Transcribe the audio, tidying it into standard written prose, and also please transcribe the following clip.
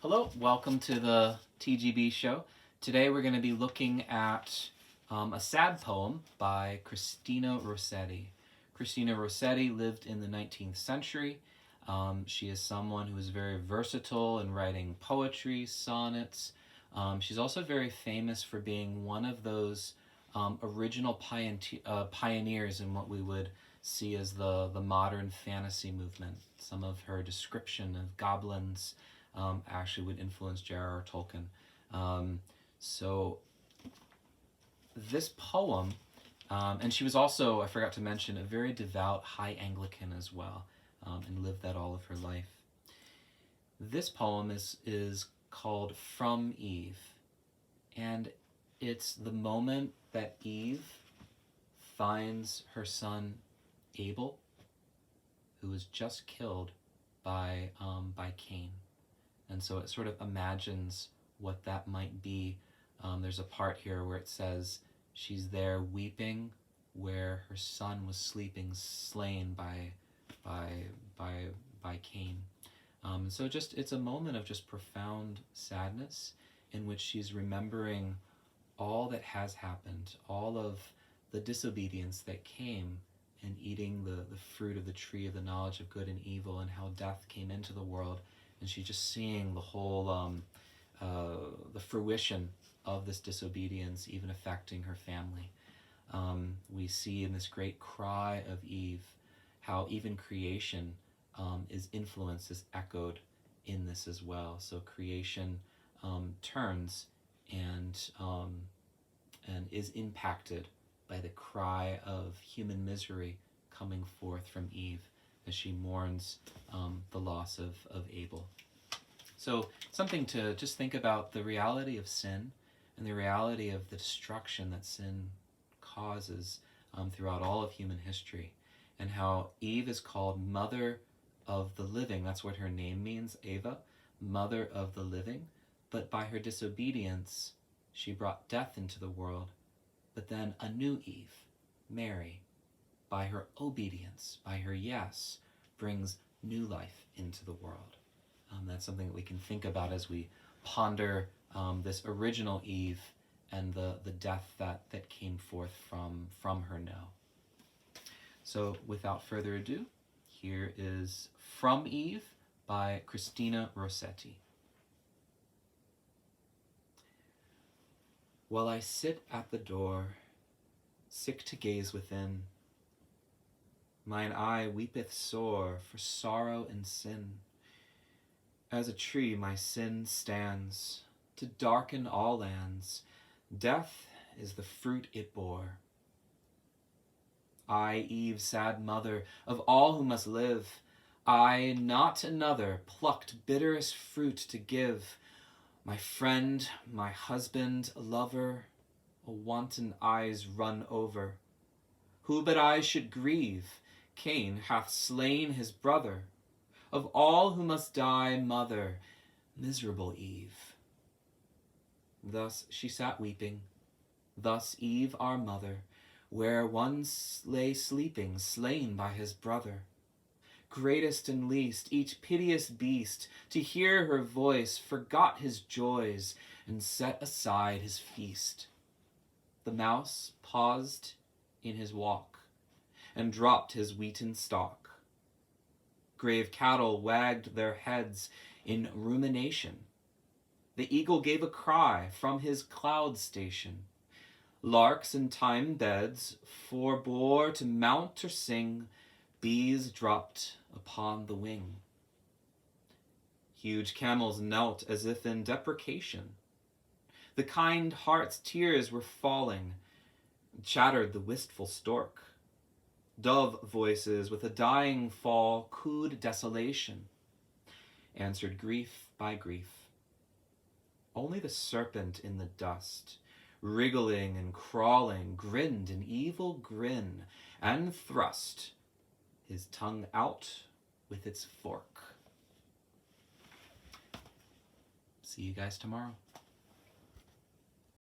Hello, welcome to the TGB show. Today we're going to be looking at a sad poem by Christina Rossetti. Christina Rossetti lived in the 19th century. She is someone who is very versatile in writing poetry, sonnets. She's also very famous for being one of those original pioneers in what we would see as the modern fantasy movement. Some of her description of goblins actually would influence J.R.R. Tolkien. So this poem, and she was also, I forgot to mention, a very devout high Anglican as well, and lived that all of her life. This poem is called From Eve, and it's the moment that Eve finds her son Abel, who was just killed by Cain. And so it sort of imagines what that might be. There's a part here where it says she's there weeping where her son was sleeping, slain by Cain. So it's a moment of just profound sadness in which she's remembering all that has happened, all of the disobedience that came in eating the fruit of the tree of the knowledge of good and evil, and how death came into the world. And she's just seeing the whole, the fruition of this disobedience even affecting her family. We see in this great cry of Eve how even creation is influenced, is echoed in this as well. So creation turns and is impacted by the cry of human misery coming forth from Eve as she mourns the loss of Abel. So something to just think about the reality of sin and the reality of the destruction that sin causes throughout all of human history, and how Eve is called Mother of the Living. That's what her name means, Eva, Mother of the Living. But by her disobedience, she brought death into the world. But then a new Eve, Mary, by her obedience, by her yes, brings new life into the world. That's something that we can think about as we ponder this original Eve and the death that came forth from her now. So without further ado, here is From Eve by Christina Rossetti. While I sit at the door, sick to gaze within, mine eye weepeth sore for sorrow and sin. As a tree my sin stands, to darken all lands. Death is the fruit it bore. I, Eve, sad mother of all who must live, I, not another, plucked bitterest fruit to give. My friend, my husband, lover, a wanton eyes run over. Who but I should grieve? Cain hath slain his brother. Of all who must die, mother, miserable Eve. Thus she sat weeping, thus Eve our mother, where one lay sleeping, slain by his brother. Greatest and least, each piteous beast, to hear her voice, forgot his joys, and set aside his feast. The mouse paused in his walk, and dropped his wheaten stalk. Grave cattle wagged their heads in rumination. The eagle gave a cry from his cloud station. Larks in thyme beds forbore to mount or sing. Bees dropped upon the wing. Huge camels knelt as if in deprecation. The kind heart's tears were falling. Chattered the wistful stork. Dove voices with a dying fall cooed desolation, answered grief by grief. Only the serpent in the dust, wriggling and crawling, grinned an evil grin, and thrust his tongue out with its fork. See you guys tomorrow.